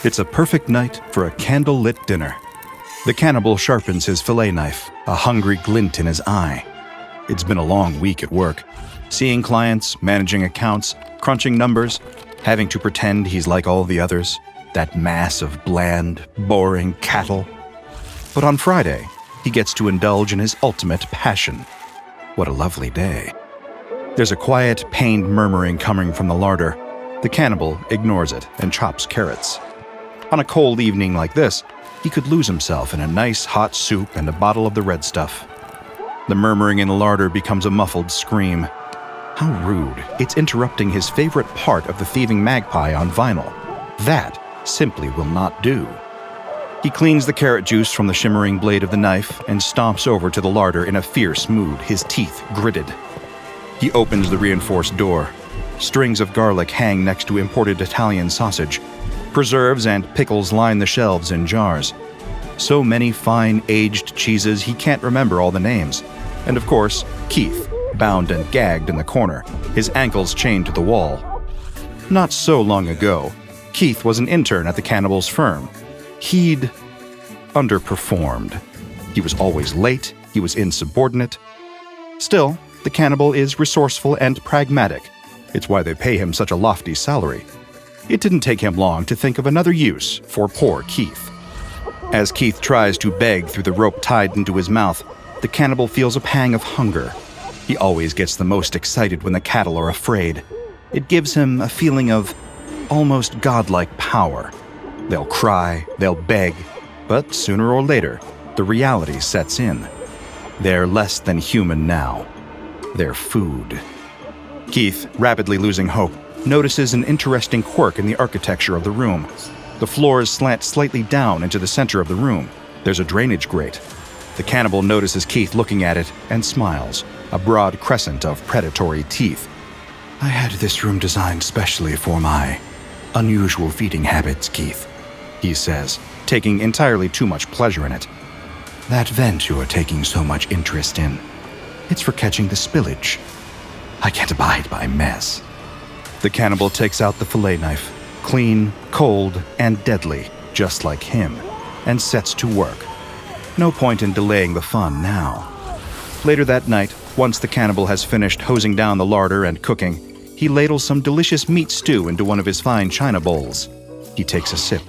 It's a perfect night for a candle-lit dinner. The cannibal sharpens his fillet knife, a hungry glint in his eye. It's been a long week at work. Seeing clients, managing accounts, crunching numbers, having to pretend he's like all the others, that mass of bland, boring cattle. But on Friday, he gets to indulge in his ultimate passion. What a lovely day. There's a quiet, pained murmuring coming from the larder. The cannibal ignores it and chops carrots. On a cold evening like this, he could lose himself in a nice hot soup and a bottle of the red stuff. The murmuring in the larder becomes a muffled scream. How rude. It's interrupting his favorite part of the thieving magpie on vinyl. That simply will not do. He cleans the carrot juice from the shimmering blade of the knife and stomps over to the larder in a fierce mood, his teeth gritted. He opens the reinforced door. Strings of garlic hang next to imported Italian sausage. Preserves and pickles line the shelves in jars. So many fine, aged cheeses he can't remember all the names. And of course, Keith, bound and gagged in the corner, his ankles chained to the wall. Not so long ago, Keith was an intern at the cannibal's firm. He'd underperformed. He was always late, he was insubordinate. Still, the cannibal is resourceful and pragmatic. It's why they pay him such a lofty salary. It didn't take him long to think of another use for poor Keith. As Keith tries to beg through the rope tied into his mouth, the cannibal feels a pang of hunger. He always gets the most excited when the cattle are afraid. It gives him a feeling of almost godlike power. They'll cry, they'll beg, but sooner or later, the reality sets in. They're less than human now. They're food. Keith, rapidly losing hope, notices an interesting quirk in the architecture of the room. The floors slant slightly down into the center of the room. There's a drainage grate. The cannibal notices Keith looking at it and smiles, a broad crescent of predatory teeth. I had this room designed specially for my unusual feeding habits, Keith, he says, taking entirely too much pleasure in it. That vent you are taking so much interest in, it's for catching the spillage. I can't abide by mess. The cannibal takes out the fillet knife, clean, cold, and deadly, just like him, and sets to work. No point in delaying the fun now. Later that night, once the cannibal has finished hosing down the larder and cooking, he ladles some delicious meat stew into one of his fine china bowls. He takes a sip.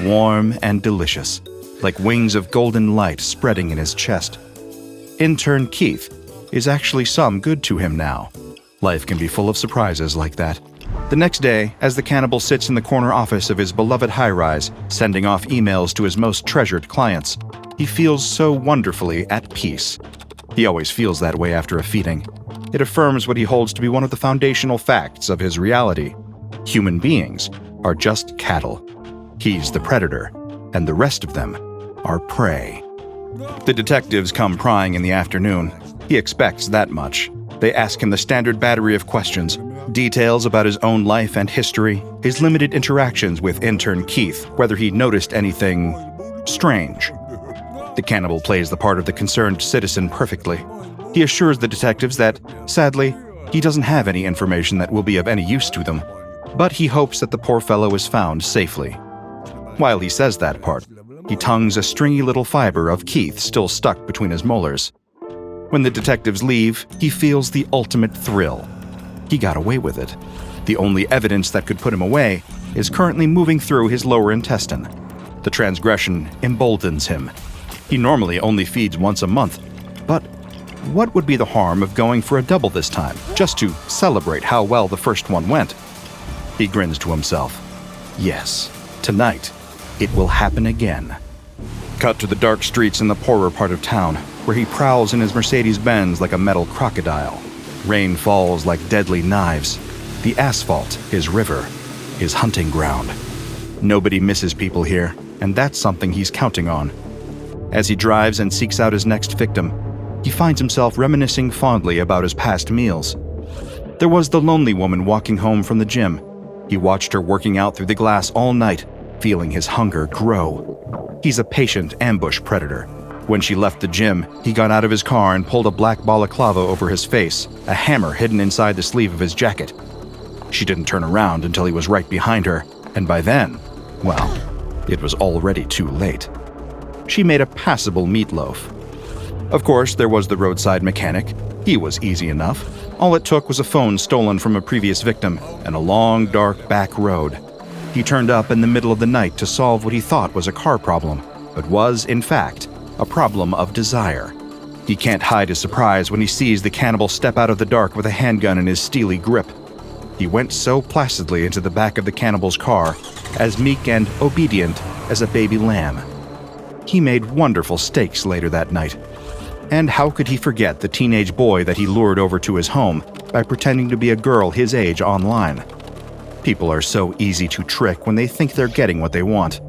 Warm and delicious, like wings of golden light spreading in his chest. Intern Keith is actually some good to him now. Life can be full of surprises like that. The next day, as the cannibal sits in the corner office of his beloved high-rise, sending off emails to his most treasured clients, he feels so wonderfully at peace. He always feels that way after a feeding. It affirms what he holds to be one of the foundational facts of his reality. Human beings are just cattle. He's the predator, and the rest of them are prey. The detectives come prying in the afternoon. He expects that much. They ask him the standard battery of questions, details about his own life and history, his limited interactions with intern Keith, whether he noticed anything strange. The cannibal plays the part of the concerned citizen perfectly. He assures the detectives that, sadly, he doesn't have any information that will be of any use to them, but he hopes that the poor fellow is found safely. While he says that part, he tongues a stringy little fiber of Keith still stuck between his molars. When the detectives leave, he feels the ultimate thrill. He got away with it. The only evidence that could put him away is currently moving through his lower intestine. The transgression emboldens him. He normally only feeds once a month, but what would be the harm of going for a double this time, just to celebrate how well the first one went? He grins to himself. Yes, tonight, it will happen again. Cut to the dark streets in the poorer part of town, where he prowls in his Mercedes-Benz like a metal crocodile. Rain falls like deadly knives. The asphalt, his river, his hunting ground. Nobody misses people here, and that's something he's counting on. As he drives and seeks out his next victim, he finds himself reminiscing fondly about his past meals. There was the lonely woman walking home from the gym. He watched her working out through the glass all night, feeling his hunger grow. He's a patient ambush predator. When she left the gym, he got out of his car and pulled a black balaclava over his face, a hammer hidden inside the sleeve of his jacket. She didn't turn around until he was right behind her, and by then, Well, it was already too late. She made a passable meatloaf. Of course, there was the roadside mechanic. He was easy enough. All it took was a phone stolen from a previous victim and a long, dark back road. He turned up in the middle of the night to solve what he thought was a car problem, but was, in fact, a problem of desire. He can't hide his surprise when he sees the cannibal step out of the dark with a handgun in his steely grip. He went so placidly into the back of the cannibal's car, as meek and obedient as a baby lamb. He made wonderful steaks later that night. And how could he forget the teenage boy that he lured over to his home by pretending to be a girl his age online? People are so easy to trick when they think they're getting what they want.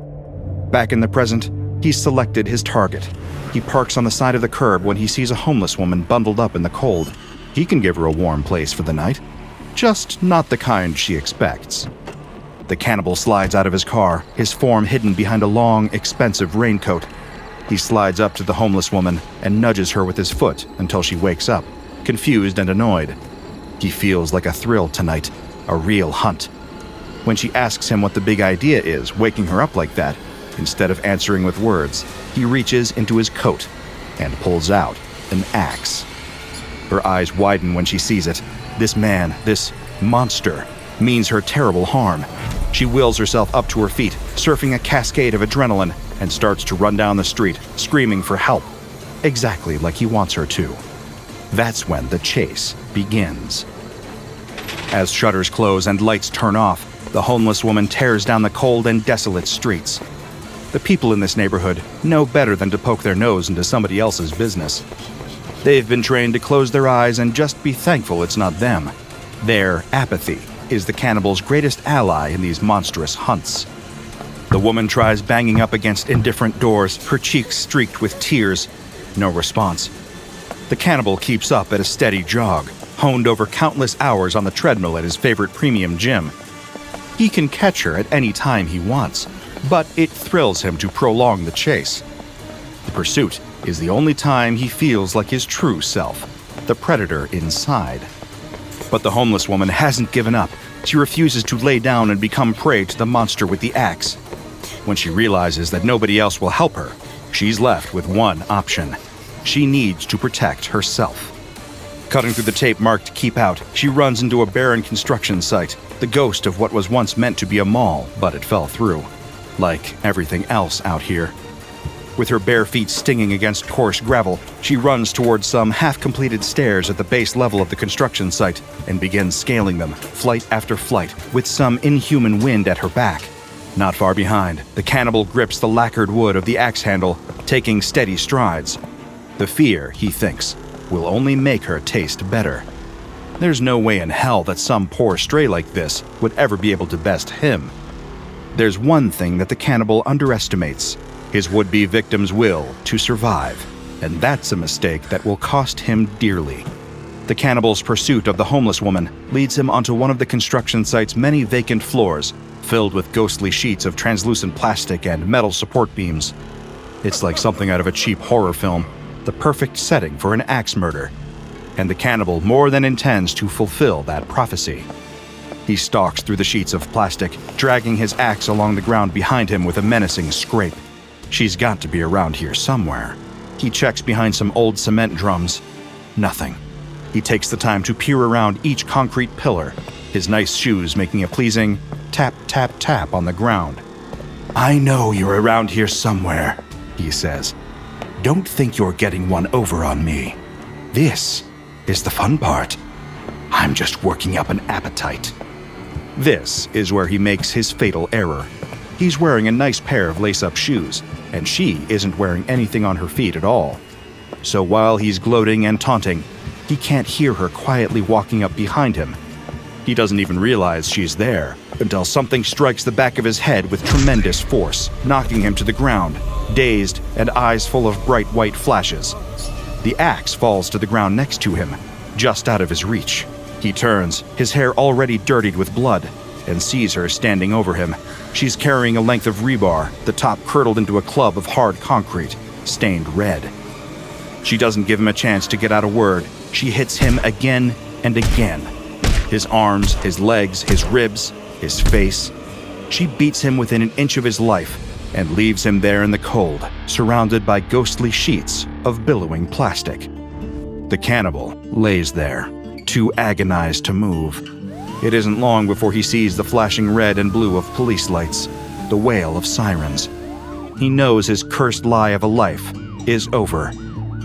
Back in the present, he selected his target. He parks on the side of the curb when he sees a homeless woman bundled up in the cold. He can give her a warm place for the night. Just not the kind she expects. The cannibal slides out of his car, his form hidden behind a long, expensive raincoat. He slides up to the homeless woman and nudges her with his foot until she wakes up, confused and annoyed. He feels like a thrill tonight, a real hunt. When she asks him what the big idea is, waking her up like that, instead of answering with words, he reaches into his coat and pulls out an axe. Her eyes widen when she sees it. This man, this monster, means her terrible harm. She wills herself up to her feet, surfing a cascade of adrenaline, and starts to run down the street, screaming for help, exactly like he wants her to. That's when the chase begins. As shutters close and lights turn off, the homeless woman tears down the cold and desolate streets. The people in this neighborhood know better than to poke their nose into somebody else's business. They've been trained to close their eyes and just be thankful it's not them. Their apathy is the cannibal's greatest ally in these monstrous hunts. The woman tries banging up against indifferent doors, her cheeks streaked with tears. No response. The cannibal keeps up at a steady jog, honed over countless hours on the treadmill at his favorite premium gym. He can catch her at any time he wants, but it thrills him to prolong the chase. The pursuit is the only time he feels like his true self, the predator inside. But the homeless woman hasn't given up. She refuses to lay down and become prey to the monster with the axe. When she realizes that nobody else will help her, she's left with one option. She needs to protect herself. Cutting through the tape marked "Keep Out," she runs into a barren construction site, the ghost of what was once meant to be a mall, but it fell through. Like everything else out here. With her bare feet stinging against coarse gravel, she runs towards some half-completed stairs at the base level of the construction site and begins scaling them, flight after flight, with some inhuman wind at her back. Not far behind, the cannibal grips the lacquered wood of the axe handle, taking steady strides. The fear, he thinks, will only make her taste better. There's no way in hell that some poor stray like this would ever be able to best him. There's one thing that the cannibal underestimates: his would-be victim's will to survive, and that's a mistake that will cost him dearly. The cannibal's pursuit of the homeless woman leads him onto one of the construction site's many vacant floors, filled with ghostly sheets of translucent plastic and metal support beams. It's like something out of a cheap horror film, the perfect setting for an axe murder. And the cannibal more than intends to fulfill that prophecy. He stalks through the sheets of plastic, dragging his axe along the ground behind him with a menacing scrape. She's got to be around here somewhere. He checks behind some old cement drums. Nothing. He takes the time to peer around each concrete pillar, his nice shoes making a pleasing tap, tap, tap on the ground. "I know you're around here somewhere," he says. "Don't think you're getting one over on me. This is the fun part. I'm just working up an appetite." This is where he makes his fatal error. He's wearing a nice pair of lace-up shoes, and she isn't wearing anything on her feet at all. So while he's gloating and taunting, he can't hear her quietly walking up behind him. He doesn't even realize she's there until something strikes the back of his head with tremendous force, knocking him to the ground, dazed and eyes full of bright white flashes. The axe falls to the ground next to him, just out of his reach. He turns, his hair already dirtied with blood, and sees her standing over him. She's carrying a length of rebar, the top curdled into a club of hard concrete, stained red. She doesn't give him a chance to get out a word. She hits him again and again. His arms, his legs, his ribs, his face. she beats him within an inch of his life and leaves him there in the cold, surrounded by ghostly sheets of billowing plastic. The cannibal lays there, too agonized to move. It isn't long before he sees the flashing red and blue of police lights, the wail of sirens. He knows his cursed lie of a life is over,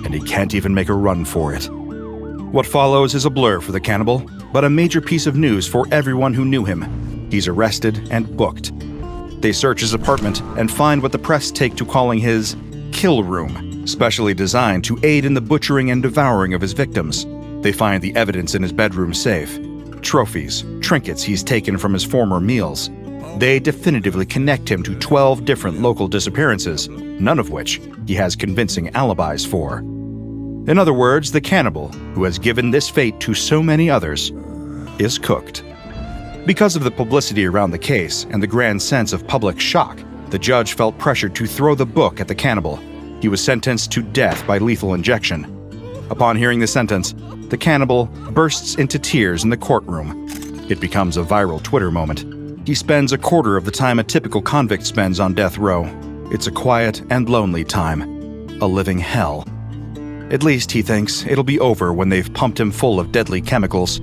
and he can't even make a run for it. What follows is a blur for the cannibal, but a major piece of news for everyone who knew him. He's arrested and booked. They search his apartment and find what the press take to calling his kill room, specially designed to aid in the butchering and devouring of his victims. They find the evidence in his bedroom safe, trophies, trinkets he's taken from his former meals. They definitively connect him to 12 different local disappearances, none of which he has convincing alibis for. In other words, the cannibal, who has given this fate to so many others, is cooked. Because of the publicity around the case and the grand sense of public shock, the judge felt pressured to throw the book at the cannibal. He was sentenced to death by lethal injection. Upon hearing the sentence, the cannibal bursts into tears in the courtroom. It becomes a viral Twitter moment. He spends a quarter of the time a typical convict spends on death row. It's a quiet and lonely time, a living hell. At least, he thinks, it'll be over when they've pumped him full of deadly chemicals.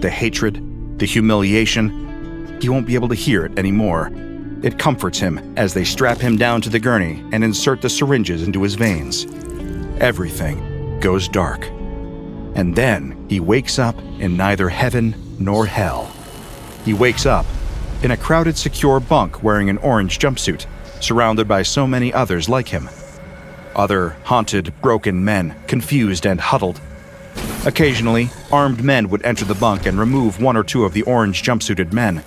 The hatred, the humiliation, he won't be able to hear it anymore. It comforts him as they strap him down to the gurney and insert the syringes into his veins. Everything goes dark. And then he wakes up in neither heaven nor hell. He wakes up in a crowded, secure bunk wearing an orange jumpsuit, surrounded by so many others like him. Other haunted, broken men, confused and huddled. Occasionally, armed men would enter the bunk and remove one or two of the orange jumpsuited men.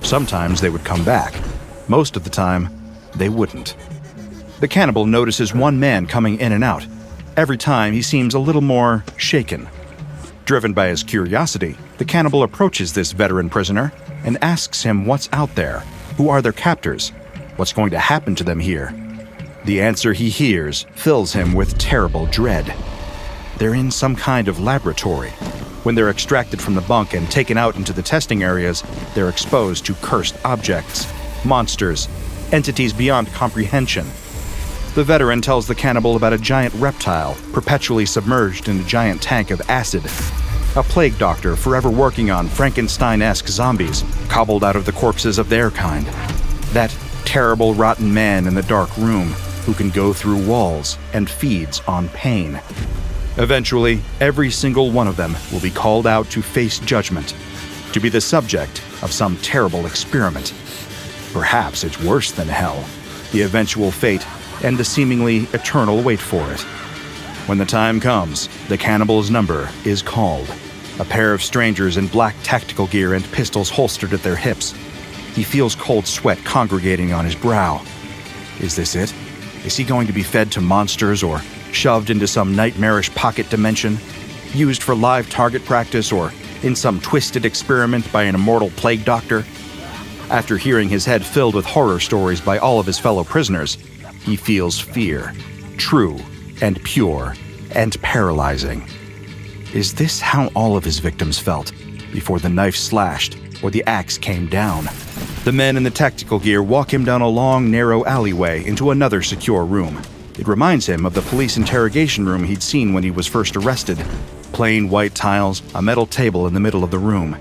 Sometimes they would come back. Most of the time, they wouldn't. The cannibal notices one man coming in and out. Every time, he seems a little more shaken. Driven by his curiosity, the cannibal approaches this veteran prisoner and asks him what's out there, who are their captors, what's going to happen to them here. The answer he hears fills him with terrible dread. They're in some kind of laboratory. When they're extracted from the bunk and taken out into the testing areas, they're exposed to cursed objects, monsters, entities beyond comprehension. The veteran tells the cannibal about a giant reptile perpetually submerged in a giant tank of acid, a plague doctor forever working on Frankenstein-esque zombies cobbled out of the corpses of their kind, that terrible rotten man in the dark room who can go through walls and feeds on pain. Eventually, every single one of them will be called out to face judgment, to be the subject of some terrible experiment. Perhaps it's worse than hell, the eventual fate and the seemingly eternal wait for it. When the time comes, the cannibal's number is called. A pair of strangers in black tactical gear and pistols holstered at their hips. He feels cold sweat congregating on his brow. Is this it? Is he going to be fed to monsters or shoved into some nightmarish pocket dimension, used for live target practice or in some twisted experiment by an immortal plague doctor? After hearing his head filled with horror stories by all of his fellow prisoners, he feels fear, true and pure and paralyzing. Is this how all of his victims felt before the knife slashed or the axe came down? The men in the tactical gear walk him down a long, narrow alleyway into another secure room. It reminds him of the police interrogation room he'd seen when he was first arrested. Plain white tiles, a metal table in the middle of the room.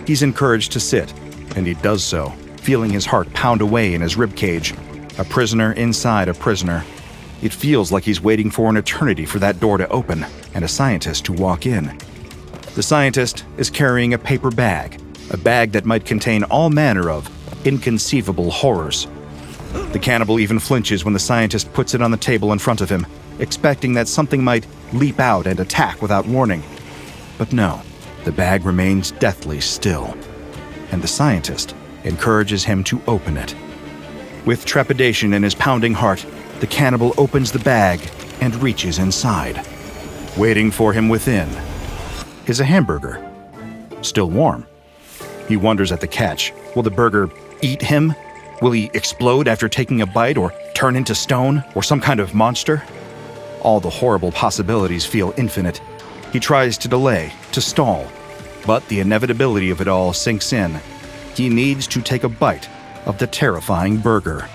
He's encouraged to sit, and he does so, feeling his heart pound away in his ribcage. A prisoner inside a prisoner. It feels like he's waiting for an eternity for that door to open and a scientist to walk in. The scientist is carrying a paper bag, a bag that might contain all manner of inconceivable horrors. The cannibal even flinches when the scientist puts it on the table in front of him, expecting that something might leap out and attack without warning. But no, the bag remains deathly still, and the scientist encourages him to open it. With trepidation in his pounding heart, the cannibal opens the bag and reaches inside. Waiting for him within is a hamburger, still warm. He wonders at the catch. Will the burger eat him? Will he explode after taking a bite or turn into stone or some kind of monster? All the horrible possibilities feel infinite. He tries to delay, to stall, but the inevitability of it all sinks in. He needs to take a bite of the terrifying burger.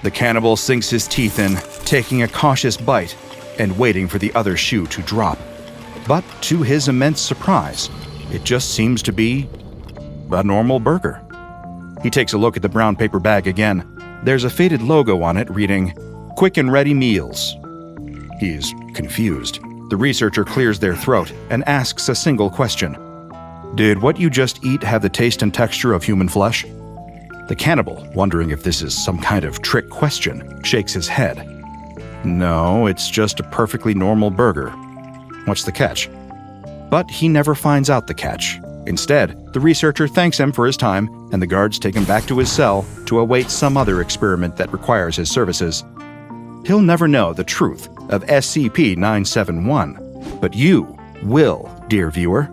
The cannibal sinks his teeth in, taking a cautious bite and waiting for the other shoe to drop. But to his immense surprise, it just seems to be a normal burger. He takes a look at the brown paper bag again. There's a faded logo on it reading, Quik and Ready Mealz. He's confused. The researcher clears their throat and asks a single question. Did what you just eat have the taste and texture of human flesh? The cannibal, wondering if this is some kind of trick question, shakes his head. No, it's just a perfectly normal burger. What's the catch? But he never finds out the catch. Instead, the researcher thanks him for his time, and the guards take him back to his cell to await some other experiment that requires his services. He'll never know the truth of SCP-971, but you will, dear viewer.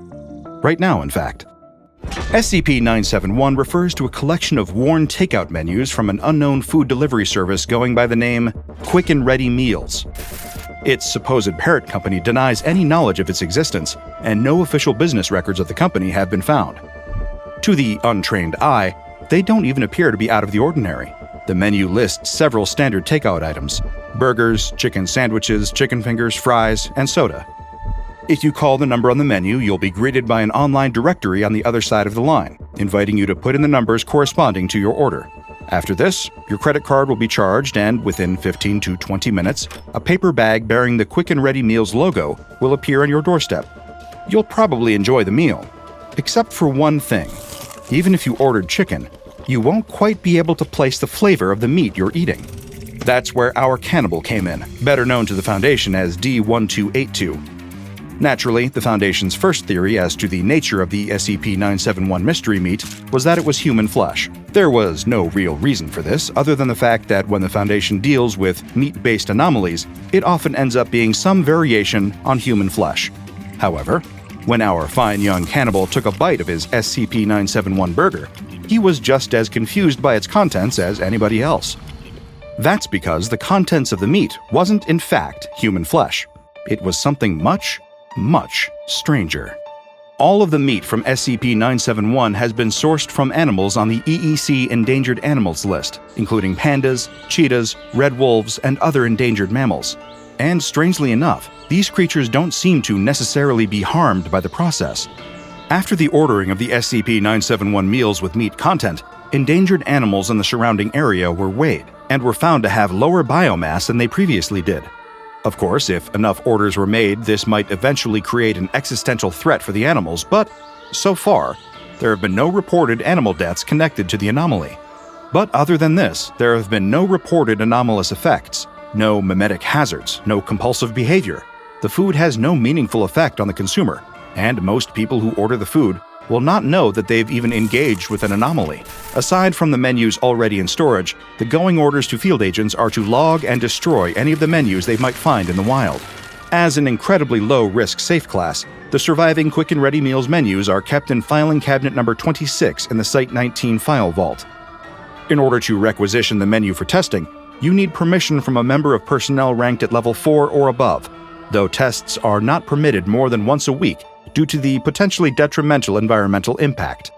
Right now, in fact. SCP-971 refers to a collection of worn takeout menus from an unknown food delivery service going by the name Quik and Ready Mealz. Its supposed parent company denies any knowledge of its existence, and no official business records of the company have been found. To the untrained eye, they don't even appear to be out of the ordinary. The menu lists several standard takeout items: burgers, chicken sandwiches, chicken fingers, fries, and soda. If you call the number on the menu, you'll be greeted by an online directory on the other side of the line, inviting you to put in the numbers corresponding to your order. After this, your credit card will be charged, and within 15 to 20 minutes, a paper bag bearing the Quik and Ready Mealz logo will appear on your doorstep. You'll probably enjoy the meal, except for one thing. Even if you ordered chicken, you won't quite be able to place the flavor of the meat you're eating. That's where our cannibal came in, better known to the Foundation as D1282. Naturally, the Foundation's first theory as to the nature of the SCP-971 mystery meat was that it was human flesh. There was no real reason for this, other than the fact that when the Foundation deals with meat-based anomalies, it often ends up being some variation on human flesh. However, when our fine young cannibal took a bite of his SCP-971 burger, he was just as confused by its contents as anybody else. That's because the contents of the meat wasn't in fact human flesh. It was something much stranger. All of the meat from SCP-971 has been sourced from animals on the EEC Endangered Animals list, including pandas, cheetahs, red wolves, and other endangered mammals. And strangely enough, these creatures don't seem to necessarily be harmed by the process. After the ordering of the SCP-971 meals with meat content, endangered animals in the surrounding area were weighed and were found to have lower biomass than they previously did. Of course, if enough orders were made, this might eventually create an existential threat for the animals, but so far, there have been no reported animal deaths connected to the anomaly. But other than this, there have been no reported anomalous effects, no mimetic hazards, no compulsive behavior. The food has no meaningful effect on the consumer, and most people who order the food will not know that they've even engaged with an anomaly. Aside from the menus already in storage, the going orders to field agents are to log and destroy any of the menus they might find in the wild. As an incredibly low-risk safe class, the surviving Quik and Ready Mealz menus are kept in filing cabinet number 26 in the Site-19 file vault. In order to requisition the menu for testing, you need permission from a member of personnel ranked at level 4 or above, though tests are not permitted more than once a week due to the potentially detrimental environmental impact.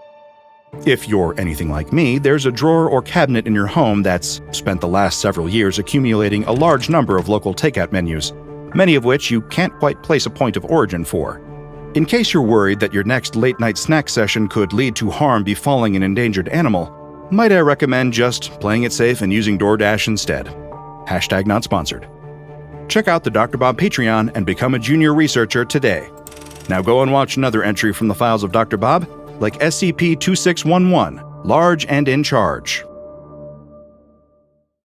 If you're anything like me, there's a drawer or cabinet in your home that's spent the last several years accumulating a large number of local takeout menus, many of which you can't quite place a point of origin for. In case you're worried that your next late-night snack session could lead to harm befalling an endangered animal, might I recommend just playing it safe and using DoorDash instead. Hashtag not sponsored. Check out the DrBob Patreon and become a junior researcher today. Now go and watch another entry from the files of DrBob, like SCP-2611, Large and in Charge.